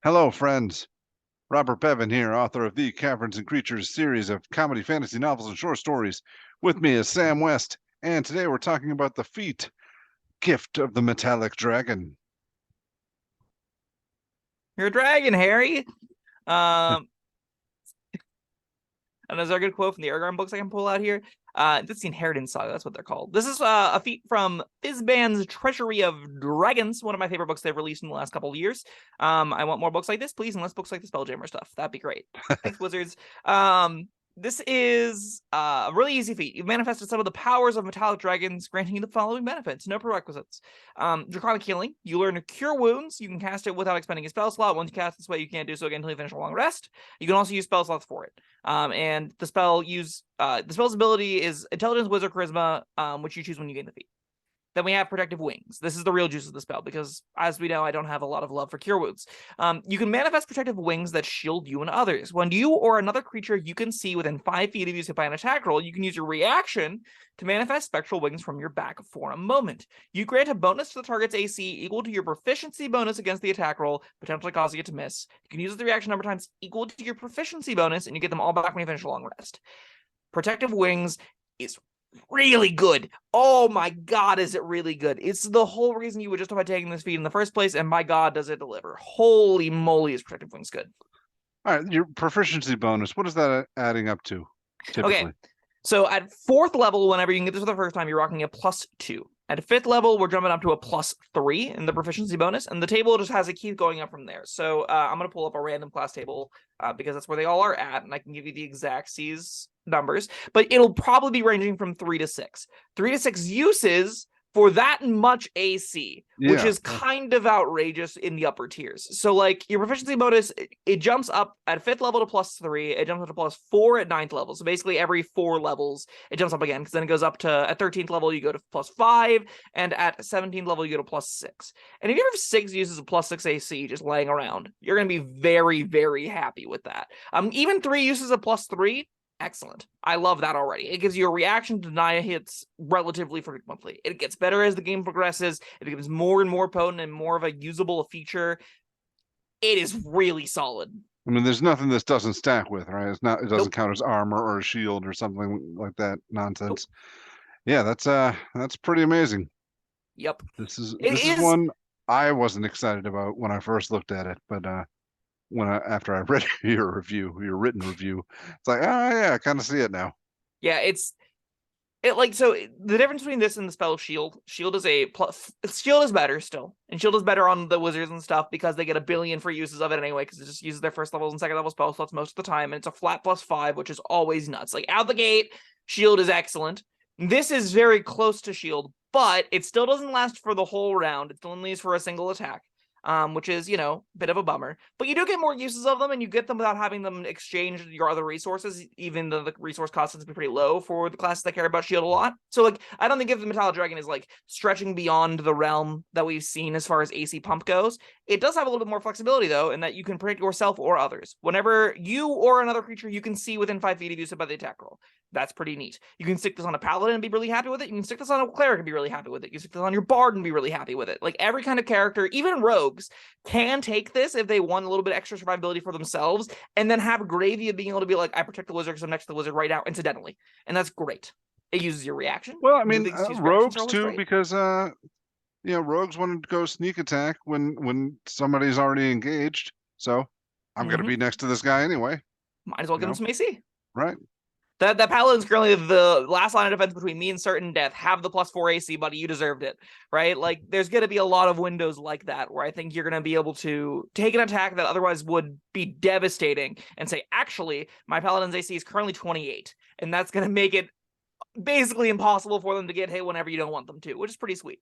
Hello, friends. Robert Bevan here, author of the Caverns and Creatures series of comedy, fantasy novels, and short stories. With me is Sam West, and today we're talking about the feat, Gift of the Metallic Dragon. You're a dragon, Harry. Um, and there's a good quote from the Aragorn books I can pull out here. This is the Inheritance Saga. That's what they're called. This is a feat from Fizban's Treasury of Dragons, one of my favorite books they've released in the last couple of years. I want more books like this, please, and less books like the Spelljammer stuff. That'd be great. Thanks, Wizards. This is a really easy feat. You've manifested some of the powers of metallic dragons, granting you the following benefits. No prerequisites. Draconic healing. You learn to cure wounds. You can cast it without expending a spell slot. Once you cast this way, you can't do so again until you finish a long rest. You can also use spell slots for it. And the spell's ability is Intelligence, Wizard, Charisma, which you choose when you gain the feat. Then we have Protective Wings. This is the real juice of the spell because, as we know, I don't have a lot of love for Cure Wounds. You can manifest Protective Wings that shield you and others. When you or another creature you can see within 5 feet of you hit by an attack roll, you can use your reaction to manifest Spectral Wings from your back for a moment. You grant a bonus to the target's AC equal to your proficiency bonus against the attack roll, potentially causing it to miss. You can use the reaction number times equal to your proficiency bonus, and you get them all back when you finish a long rest. Protective Wings is really good. Oh my god, is it really good. It's the whole reason you would justify taking this feat in the first place, and my god, does it deliver. Holy moly, is Protective Wings good. All right, your proficiency bonus, what is that adding up to, typically? Okay, so at 4th level, whenever you can get this for the first time, you're rocking a +2. At 5th level, we're jumping up to a +3 in the proficiency bonus, and the table just has a keep going up from there. So I'm going to pull up a random class table because that's where they all are at, and I can give you the exact C's numbers, but it'll probably be ranging from 3 to 6. 3 to 6 uses for that much AC, which is kind of outrageous in the upper tiers. So, like, your proficiency bonus, it jumps up at 5th level to +3, it jumps up to +4 at 9th level. So basically every 4 levels, it jumps up again, because then it goes up to, at 13th level, you go to +5, and at 17th level, you go to +6. And if you have 6 uses of +6 AC just laying around, you're going to be very, very happy with that. Even 3 uses of +3, excellent. I love that already. It gives you a reaction to deny hits relatively frequently. It gets better as the game progresses. It becomes more and more potent and more of a usable feature. It is really solid. I mean, there's nothing this doesn't stack with, right? It doesn't count as armor or a shield or something like that nonsense. Yeah, that's pretty amazing. Yep. This is one I wasn't excited about when I first looked at it, but after I read your written review, it's like, oh yeah, I kind of see it now. Yeah, so the difference between this and the spell Shield is better still, and Shield is better on the wizards and stuff because they get a billion free uses of it anyway, because it just uses their first levels and second level spell slots most of the time, and it's a flat +5, which is always nuts. Like, out the gate, Shield is excellent. This is very close to Shield, but it still doesn't last for the whole round. It only is for a single attack. Which is, a bit of a bummer. But you do get more uses of them, and you get them without having them exchange your other resources, even though the resource cost is pretty low for the classes that care about shield a lot. So, like, I don't think if the Metallic Dragon is, like, stretching beyond the realm that we've seen as far as AC pump goes. It does have a little bit more flexibility, though, in that you can protect yourself or others. Whenever you or another creature you can see within 5 feet of you hit by the attack roll. That's pretty neat. You can stick this on a paladin and be really happy with it. You can stick this on a cleric and be really happy with it. You can stick this on your bard and be really happy with it. Like, every kind of character, even rogues, can take this if they want a little bit extra survivability for themselves, and then have gravy of being able to be like, I protect the wizard because I'm next to the wizard right now, incidentally. And that's great. It uses your reaction. Well, I mean, rogues too, great. Because rogues want to go sneak attack when somebody's already engaged. So I'm going to be next to this guy anyway. Might as well give him some AC. Right. That paladin's currently the last line of defense between me and certain death. Have the +4 AC, buddy. You deserved it, right? Like, there's going to be a lot of windows like that where I think you're going to be able to take an attack that otherwise would be devastating and say, actually, my paladin's AC is currently 28, and that's going to make it basically impossible for them to get hit whenever you don't want them to, which is pretty sweet.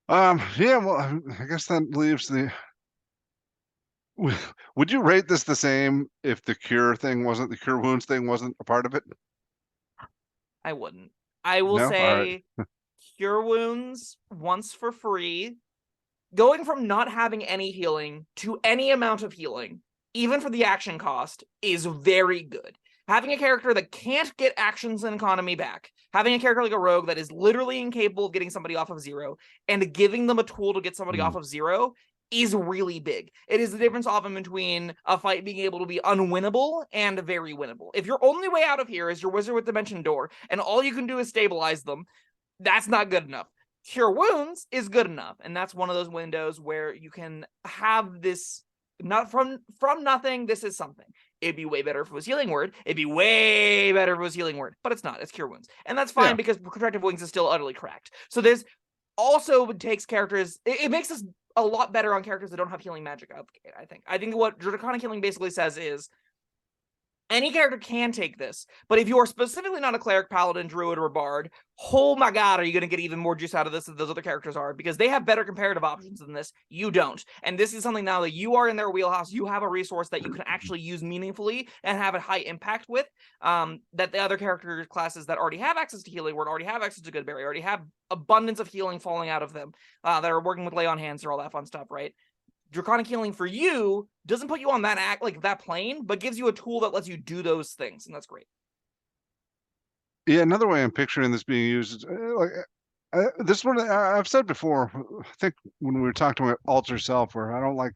Yeah, well, I guess that leaves the... Would you rate this the same if the cure wounds thing wasn't a part of it? I wouldn't. I will say cure wounds once for free. Going from not having any healing to any amount of healing, even for the action cost, is very good. Having a character that can't get actions and economy back, having a character like a rogue that is literally incapable of getting somebody off of 0, and giving them a tool to get somebody off of 0 is really big. It is the difference often between a fight being able to be unwinnable and very winnable. If your only way out of here is your wizard with Dimension Door and all you can do is stabilize them, that's not good enough. Cure Wounds is good enough, and that's one of those windows where you can have this not from nothing. This is something. It'd be way better if it was Healing Word. It'd be way better if it was Healing Word, but it's not. It's Cure Wounds, and that's fine because Protective Wings is still utterly cracked. So there's also takes characters. It makes us a lot better on characters that don't have healing magic out the gate. I think what Draconic Healing basically says is any character can take this, but if you are specifically not a cleric, paladin, druid, or bard, oh my god, are you going to get even more juice out of this than those other characters are? Because they have better comparative options than this. You don't. And this is something now that you are in their wheelhouse. You have a resource that you can actually use meaningfully and have a high impact with, that the other character classes that already have access to Healing Word, already have access to Goodberry, already have abundance of healing falling out of them, that are working with Lay on Hands or all that fun stuff, right? Draconic Healing for you doesn't put you on that plane, but gives you a tool that lets you do those things, and that's great. Yeah, another way I'm picturing this being used is this one I've said before. I think when we were talking about Alter Self, where I don't like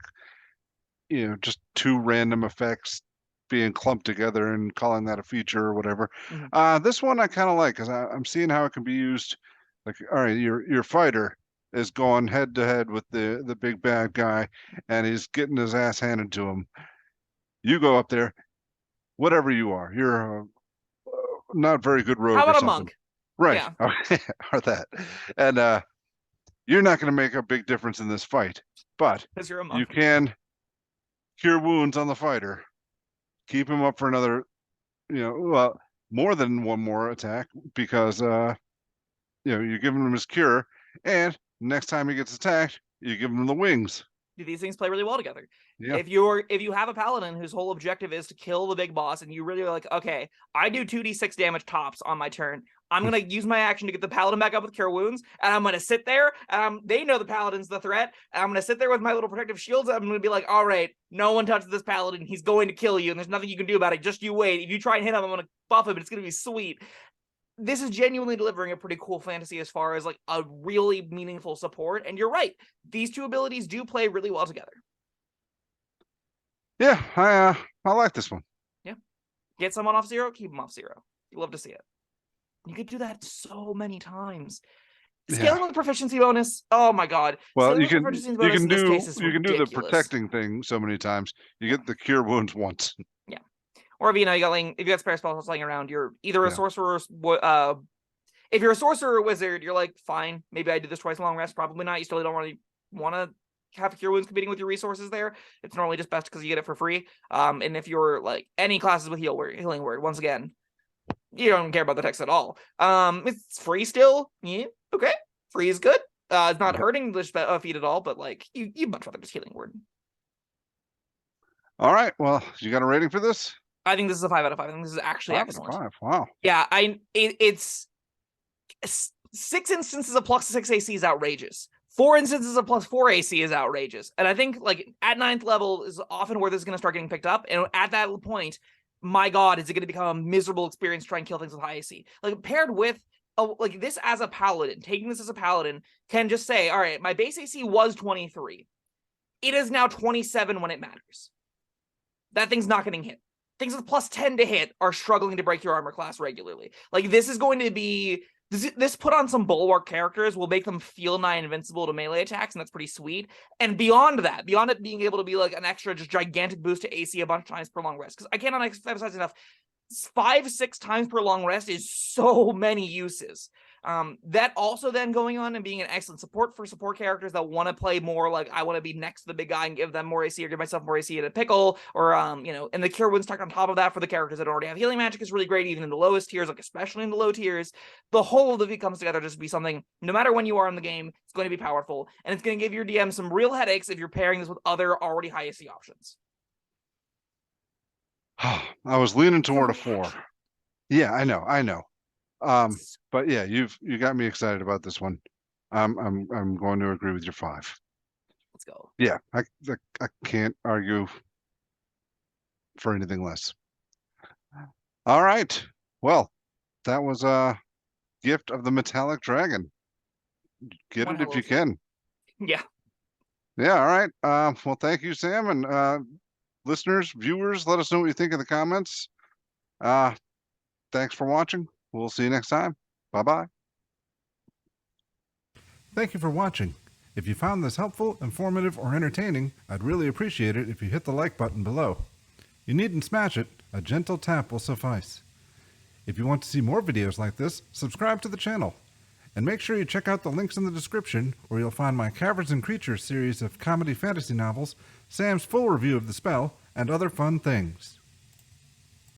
just two random effects being clumped together and calling that a feature or whatever. This one I kind of like because I'm seeing how it can be used. Like, all right, your fighter is going head to head with the big bad guy, and he's getting his ass handed to him. You go up there, whatever you are, you're a not very good rogue. How about or a something. monk? Right? Yeah. Okay, or that, and you're not going to make a big difference in this fight, but Because you're a monk. you can cure wounds on the fighter, keep him up for another, well, more than one more attack because you're giving him his cure, and next time he gets attacked, you give him the wings. These things play really well together. Yeah. If you have a paladin whose whole objective is to kill the big boss, and you really are like, okay, I do 2d6 damage tops on my turn. I'm gonna use my action to get the paladin back up with Cure Wounds, and I'm gonna sit there. They know the paladin's the threat, and I'm gonna sit there with my little protective shields. I'm gonna be like, all right, no one touches this paladin. He's going to kill you, and there's nothing you can do about it. Just you wait. If you try and hit him, I'm gonna buff him. It's gonna be sweet. This is genuinely delivering a pretty cool fantasy as far as like a really meaningful support. And you're right, these two abilities do play really well together. Yeah, I like this one. Yeah, get someone off 0, keep them off 0. You love to see it. You could do that so many times. Scaling with proficiency bonus. Oh my god. Well, you can do the protecting thing so many times. You get the cure wounds once. Yeah. Or if you got spare spells laying around, you're either a sorcerer. If you're a sorcerer or a wizard, you're like, fine, maybe I did this twice long rest. Probably not. You still don't really want to have cure wounds competing with your resources there. It's normally just best because you get it for free. And if you're like any classes with healing word, once again, you don't care about the text at all. It's free still. Yeah, okay. Free is good. It's not hurting the feat at all, but like you much rather just healing word. All right. Well, you got a rating for this? I think this is a 5 out of 5. I think this is actually 5 excellent. 5. Wow. Yeah, it's 6 instances of plus 6 AC is outrageous. 4 instances of plus 4 AC is outrageous. And I think like at 9th level is often where this is going to start getting picked up. And at that point, my god, is it going to become a miserable experience to try and kill things with high AC? Like paired with like this as a paladin, taking this as a paladin can just say, all right, my base AC was 23. It is now 27 when it matters. That thing's not getting hit. Things with plus 10 to hit are struggling to break your armor class regularly. Like this is going to be this put on some bulwark characters will make them feel nigh invincible to melee attacks, and that's pretty sweet. And beyond that, beyond it being able to be like an extra just gigantic boost to AC a bunch of times per long rest, because I cannot emphasize enough, 5-6 times per long rest is so many uses. That also then going on and being an excellent support for support characters that want to play more like I want to be next to the big guy and give them more AC or give myself more AC in a pickle, or and the cure wounds stuck on top of that for the characters that already have healing magic is really great, even in the lowest tiers, like especially in the low tiers. The whole of it comes together just to be something, no matter when you are in the game, it's going to be powerful, and it's going to give your DM some real headaches if you're pairing this with other already high AC options. I was leaning toward a 4. Yeah, I know. But yeah, you got me excited about this one. I'm going to agree with your 5. Let's go. Yeah, I can't argue for anything less. All right. Well, that was a Gift of the Metallic Dragon. Get it if you can. Yeah. Yeah, all right. Well, thank you, Sam, and listeners, viewers, let us know what you think in the comments. Uh, Thanks for watching. We'll see you next time. Bye-bye. Thank you for watching. If you found this helpful, informative, or entertaining, I'd really appreciate it if you hit the like button below. You needn't smash it. A gentle tap will suffice. If you want to see more videos like this, subscribe to the channel. And make sure you check out the links in the description, where you'll find my Caverns and Creatures series of comedy fantasy novels, Sam's full review of The Spell, and other fun things.